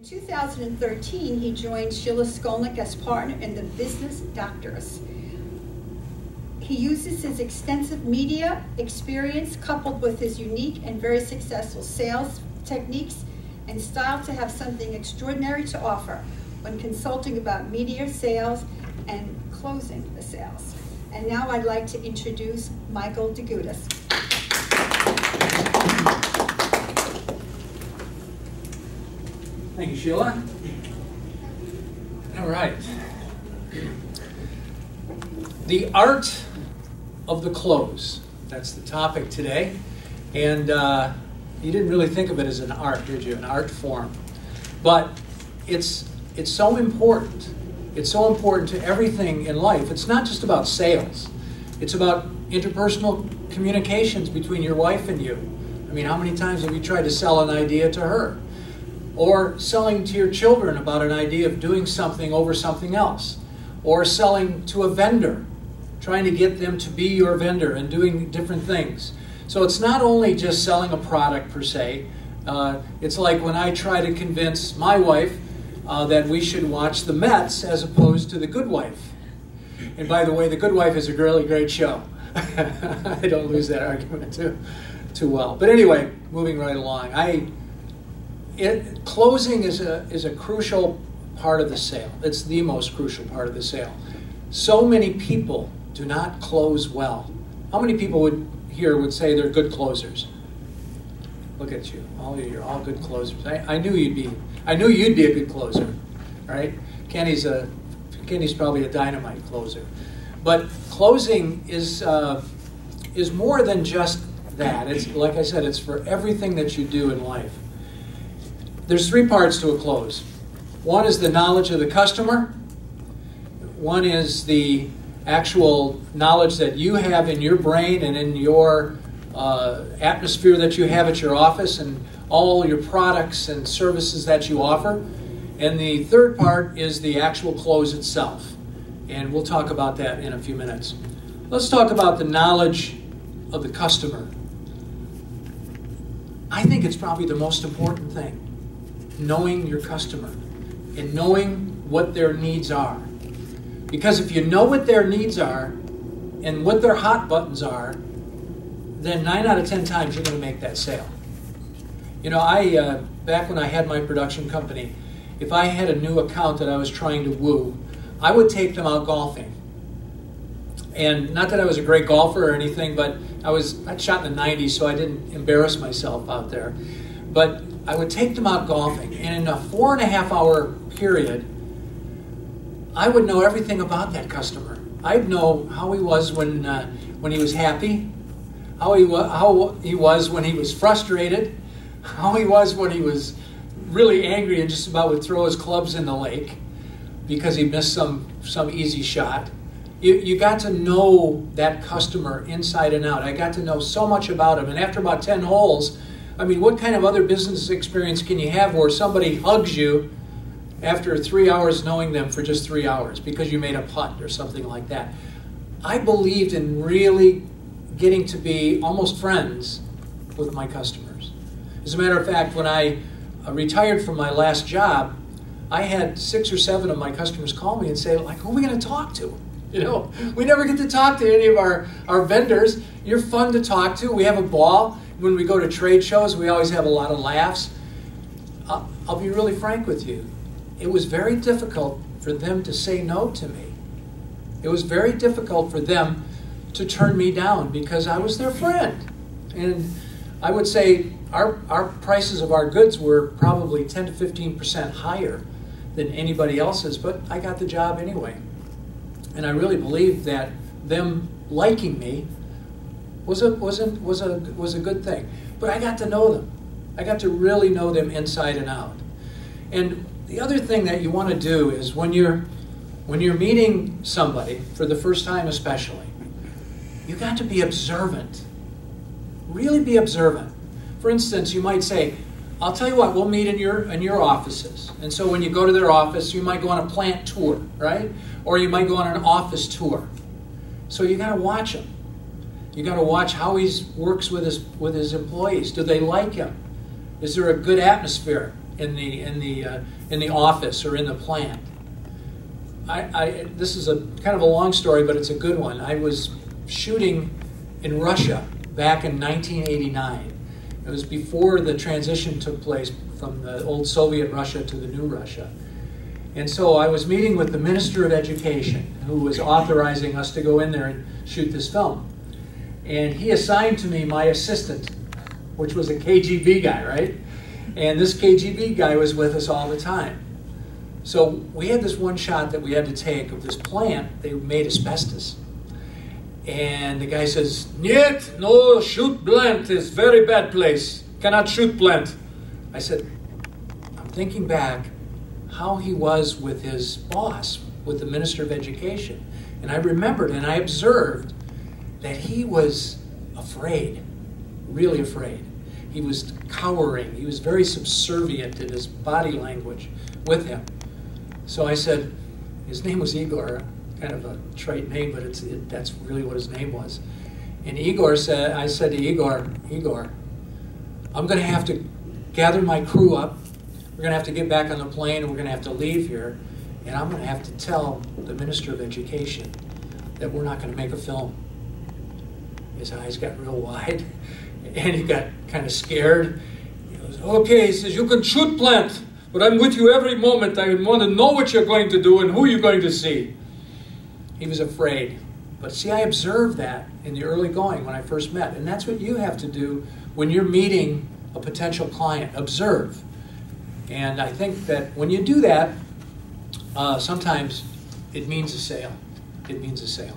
2013, he joined Sheila Skolnick as partner in the Business Doctors. He uses his extensive media experience coupled with his unique and very successful sales techniques and style to have something extraordinary to offer when consulting about media sales and closing the sales. And now I'd like to introduce Michael DeGudas. Thank you, Sheila. All right. The art of the close. That's the topic today. And you didn't really think of it as an art, did you? An art form. But it's so important. It's so important to everything in life. It's not just about sales. It's about interpersonal communications between your wife and you. I mean, how many times have you tried to sell an idea to her? Or selling to your children about an idea of doing something over something else. Or selling to a vendor, trying to get them to be your vendor and doing different things. So it's not only just selling a product per se. It's like when I try to convince my wife that we should watch The Mets as opposed to The Good Wife. And by the way, The Good Wife is a really great show. I don't lose that argument too well. But anyway, moving right along. Closing is a crucial part of the sale. It's the most crucial part of the sale. So many people do not close well. How many people here would say they're good closers? Look at you. All of you are all good closers. I knew you'd be a good closer, right? Kenny's probably a dynamite closer. But closing is more than just that. It's like I said, it's for everything that you do in life. There's three parts to a close. One is the knowledge of the customer. One is the actual knowledge that you have in your brain and in your atmosphere that you have at your office and all your products and services that you offer. And the third part is the actual close itself. And we'll talk about that in a few minutes. Let's talk about the knowledge of the customer. I think it's probably the most important thing. Knowing your customer and knowing what their needs are. Because if you know what their needs are and what their hot buttons are, then 9 out of 10 times you're going to make that sale. You know, back when I had my production company, if I had a new account that I was trying to woo, I would take them out golfing. And not that I was a great golfer or anything, but I'd shot in the 90s, so I didn't embarrass myself out there. But I would take them out golfing, and in a 4.5-hour period, I would know everything about that customer. I'd know how he was when he was happy, how he was when he was frustrated, how he was when he was really angry and just about would throw his clubs in the lake because he missed some easy shot. You got to know that customer inside and out. I got to know so much about him, and after about 10 holes, I mean, what kind of other business experience can you have where somebody hugs you after 3 hours knowing them for just 3 hours because you made a putt or something like that? I believed in really getting to be almost friends with my customers. As a matter of fact, when I retired from my last job, I had 6 or 7 of my customers call me and say, like, who are we going to talk to? You know, we never get to talk to any of our vendors. You're fun to talk to. We have a ball. When we go to trade shows, we always have a lot of laughs. I'll be really frank with you. It was very difficult for them to say no to me. It was very difficult for them to turn me down because I was their friend. And I would say our prices of our goods were probably 10 to 15% higher than anybody else's, but I got the job anyway. And I really believed that them liking me was a good thing. But I got to know them. I got to really know them inside and out. And the other thing that you want to do is when you're meeting somebody for the first time especially, you got to be observant. Really be observant. For instance, you might say, I'll tell you what, we'll meet in your offices. And so when you go to their office, you might go on a plant tour, right? Or you might go on an office tour. So you got to watch him. You got to watch how he works with his employees. Do they like him? Is there a good atmosphere? in the office or in the plant. This is a kind of a long story, but it's a good one. I was shooting in Russia back in 1989. It was before the transition took place from the old Soviet Russia to the new Russia. And so I was meeting with the Minister of Education, who was authorizing us to go in there and shoot this film. And he assigned to me my assistant, which was a KGB guy, right? And this KGB guy was with us all the time. So we had this one shot that we had to take of this plant. They made asbestos. And the guy says, "Niet, no, shoot plant is very bad place. Cannot shoot plant." I said, I'm thinking back how he was with his boss, with the Minister of Education. And I remembered and I observed that he was afraid, really afraid. He was cowering. He was very subservient in his body language with him. So I said, his name was Igor, kind of a trite name, but that's really what his name was. And I said to Igor, I'm going to have to gather my crew up. We're going to have to get back on the plane, and we're going to have to leave here. And I'm going to have to tell the Minister of Education that we're not going to make a film. His eyes got real wide, and he got kind of scared. He goes, "Okay," he says, "you can shoot plant, but I'm with you every moment. I want to know what you're going to do and who you're going to see." He was afraid. But see, I observed that in the early going when I first met. And that's what you have to do when you're meeting a potential client. Observe. And I think that when you do that, sometimes it means a sale. It means a sale.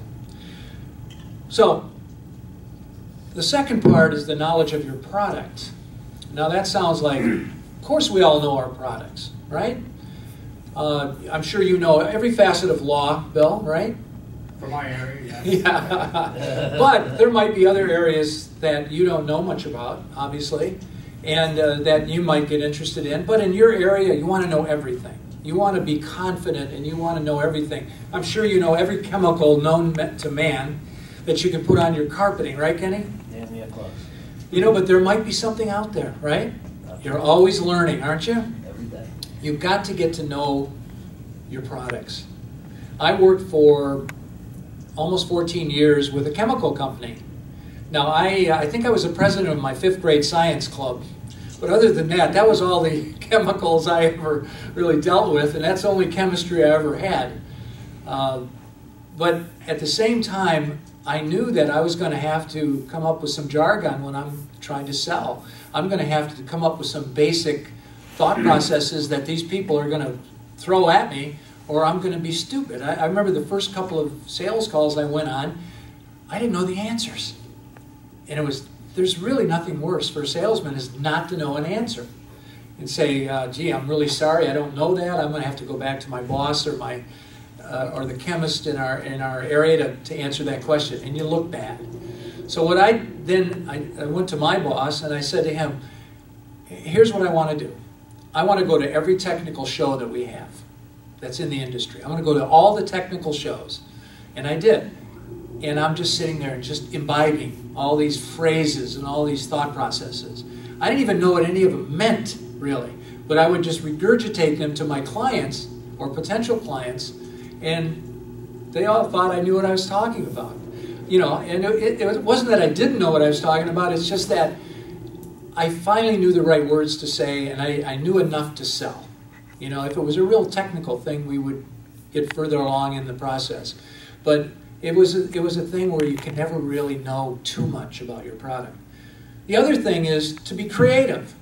So, the second part is the knowledge of your product. Now that sounds like, of course we all know our products, right? I'm sure you know every facet of law, Bill, right? For my area, yeah. Yeah. But there might be other areas that you don't know much about, obviously, and that you might get interested in. But in your area, you want to know everything. You want to be confident and you want to know everything. I'm sure you know every chemical known to man that you can put on your carpeting, right, Kenny? Yeah, close. You know, but there might be something out there, right? You're always learning, aren't you? Every day. You've got to get to know your products. I worked for almost 14 years with a chemical company. Now, I think I was the president of my 5th grade science club. But other than that, that was all the chemicals I ever really dealt with, and that's the only chemistry I ever had. But at the same time, I knew that I was going to have to come up with some jargon when I'm trying to sell. I'm going to have to come up with some basic thought processes that these people are going to throw at me, or I'm going to be stupid. I remember the first couple of sales calls I went on, I didn't know the answers. And there's really nothing worse for a salesman is not to know an answer. And say, gee, I'm really sorry, I don't know that. I'm going to have to go back to my boss or or the chemist in our area to answer that question. And you look bad. So what I went to my boss and I said to him, here's what I want to do. I want to go to every technical show that we have that's in the industry. I want to go to all the technical shows. And I did. And I'm just sitting there and just imbibing all these phrases and all these thought processes. I didn't even know what any of them meant, really. But I would just regurgitate them to my clients or potential clients, and they all thought I knew what I was talking about. You know, and it wasn't that I didn't know what I was talking about, it's just that I finally knew the right words to say, and I knew enough to sell. You know, if it was a real technical thing, we would get further along in the process. But it was a thing where you can never really know too much about your product. The other thing is to be creative.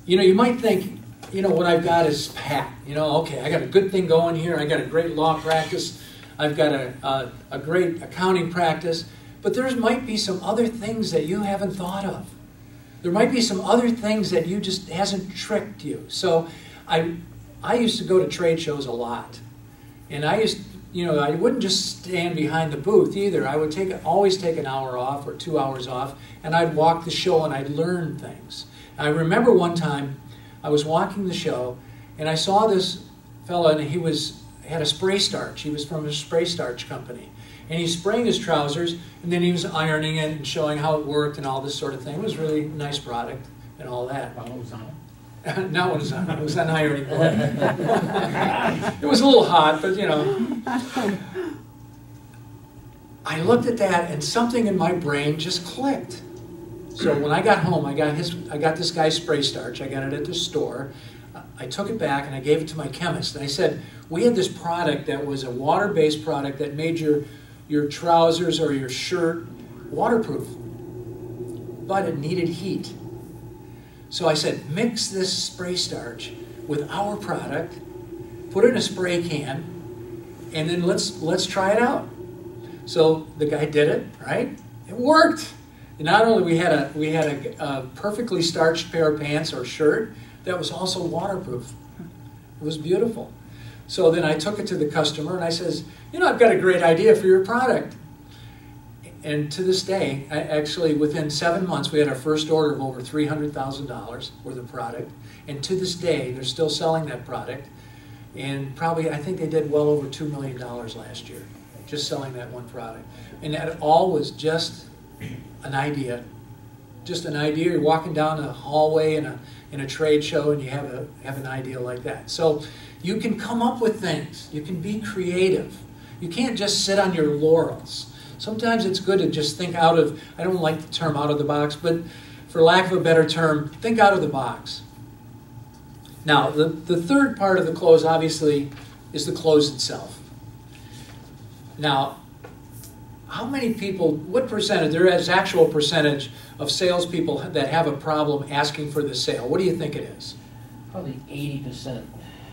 You know, you might think, you know, what I've got is pat. You know, okay, I got a good thing going here. I got a great law practice. I've got a great accounting practice. But there might be some other things that you haven't thought of. There might be some other things that you just hasn't tricked you. So I used to go to trade shows a lot. And I wouldn't just stand behind the booth either. I would always take an hour off or 2 hours off, and I'd walk the show and I'd learn things. I remember one time I was walking the show and I saw this fella, and he had a spray starch. He was from a spray starch company. And he's spraying his trousers, and then he was ironing it and showing how it worked and all this sort of thing. It was a really nice product and all that. What was on it? No, it was on. It was on ironing board. It was a little hot, but you know. I looked at that and something in my brain just clicked. So when I got home, I got this guy's spray starch. I got it at the store. I took it back and I gave it to my chemist. And I said, we had this product that was a water-based product that made your trousers or your shirt waterproof, but it needed heat. So I said, mix this spray starch with our product, put it in a spray can, and then let's try it out. So the guy did it, right? It worked. And not only we had a perfectly starched pair of pants or shirt that was also waterproof. It was beautiful. So then I took it to the customer and I says, you know, I've got a great idea for your product. And to this day, actually within 7 months, we had our first order of over $300,000 worth of product. And to this day, they're still selling that product. And probably, I think they did well over $2 million last year, just selling that one product. And that all was just an idea. Just an idea. You're walking down a hallway in a trade show and you have an idea like that. So you can come up with things. You can be creative. You can't just sit on your laurels. Sometimes it's good to just think out of, I don't like the term out of the box, but for lack of a better term, think out of the box. Now, the third part of the close, obviously, is the close itself. Now, how many people, what percentage, there is actual percentage of salespeople that have a problem asking for the sale? What do you think it is? Probably 80%.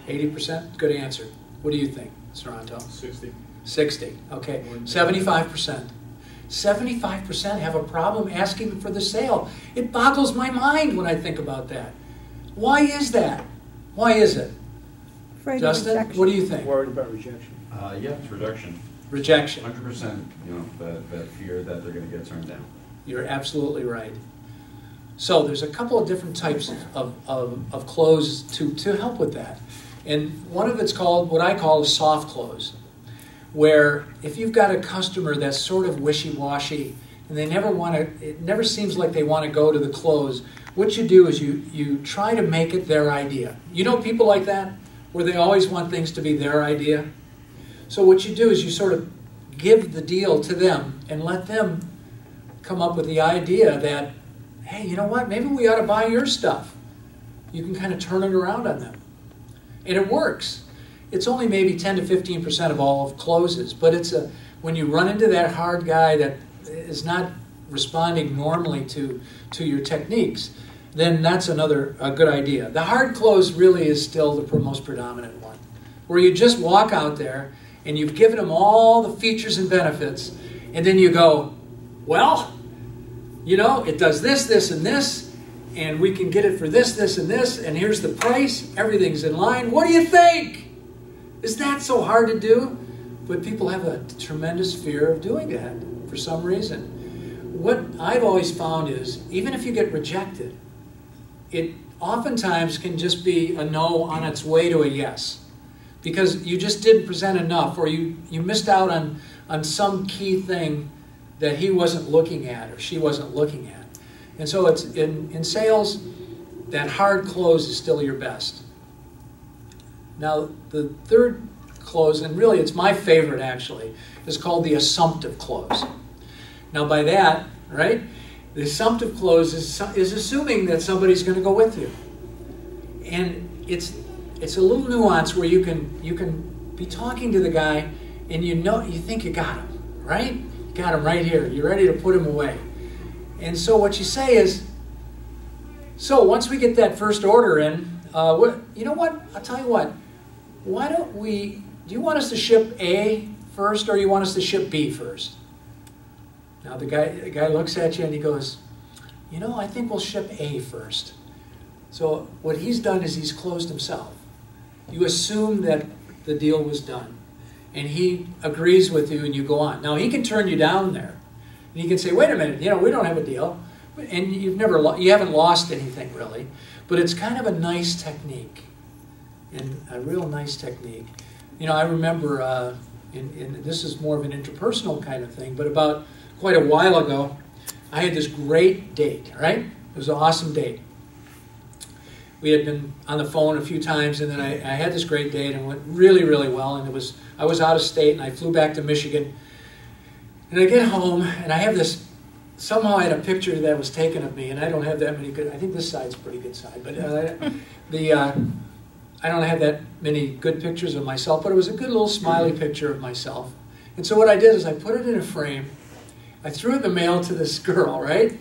80%? Good answer. What do you think, Toronto? 60. 60, okay. 75%. 75% have a problem asking for the sale. It boggles my mind when I think about that. Why is that? Why is it? Afraid Justin, of rejection. what do you think? Worried about rejection. Yeah, it's rejection. Rejection. 100%, you know, that fear that they're going to get turned down. You're absolutely right. So there's a couple of different types of close to help with that. And one of it's called, what I call a soft close, where if you've got a customer that's sort of wishy-washy and they never want to, it never seems like they want to go to the close, what you do is you try to make it their idea. You know people like that, where they always want things to be their idea? So what you do is you sort of give the deal to them and let them come up with the idea that, hey, you know what, maybe we ought to buy your stuff. You can kind of turn it around on them. And it works. It's only maybe 10 to 15% of all of closes, but when you run into that hard guy that is not responding normally to your techniques, then that's a good idea. The hard close really is still the most predominant one, where you just walk out there and you've given them all the features and benefits, and then you go, well, you know, it does this, this, and this, and we can get it for this, this, and this, and here's the price, everything's in line. What do you think? Is that so hard to do? But people have a tremendous fear of doing that for some reason. What I've always found is, even if you get rejected, it oftentimes can just be a no on its way to a yes. Because you just didn't present enough, or you missed out on some key thing that he wasn't looking at or she wasn't looking at. And so it's in sales, that hard close is still your best. Now, the third close, and really it's my favorite actually, is called the assumptive close. Now by that, right, the assumptive close is assuming that somebody's going to go with you. And it's a little nuance where you can be talking to the guy and you think you got him, right? You got him right here. You're ready to put him away. And so what you say is, so once we get that first order in, you know what? I'll tell you what. Why don't do you want us to ship A first or you want us to ship B first? Now the guy looks at you and he goes, you know, I think we'll ship A first. So what he's done is he's closed himself. You assume that the deal was done. And he agrees with you and you go on. Now he can turn you down there. And he can say, wait a minute, you know, we don't have a deal. And you haven't lost anything really. But it's kind of a nice technique. And a real nice technique. You know, I remember, and this is more of an interpersonal kind of thing, but about quite a while ago, I had this great date, right? It was an awesome date. we had been on the phone a few times, and then I had this great date, and it went really, really well. And I was out of state, and I flew back to Michigan. And I get home, and I have this. Somehow I had a picture that was taken of me, and I don't have that many good. I think this side's a pretty good side, but I don't have that many good pictures of myself. But it was a good little smiley picture of myself. And so what I did is I put it in a frame. I threw it in the mail to this girl, right?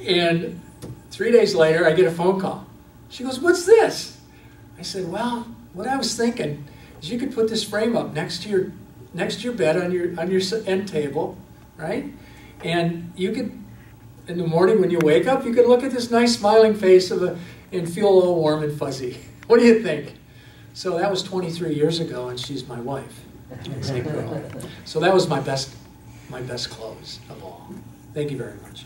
And 3 days later, I get a phone call. She goes, "What's this?" I said, "Well, what I was thinking is you could put this frame up next to your bed on your end table, right? And you could, in the morning when you wake up, you could look at this nice smiling face and feel a little warm and fuzzy. What do you think?" So that was 23 years ago, and she's my wife. So that was my best close of all. Thank you very much.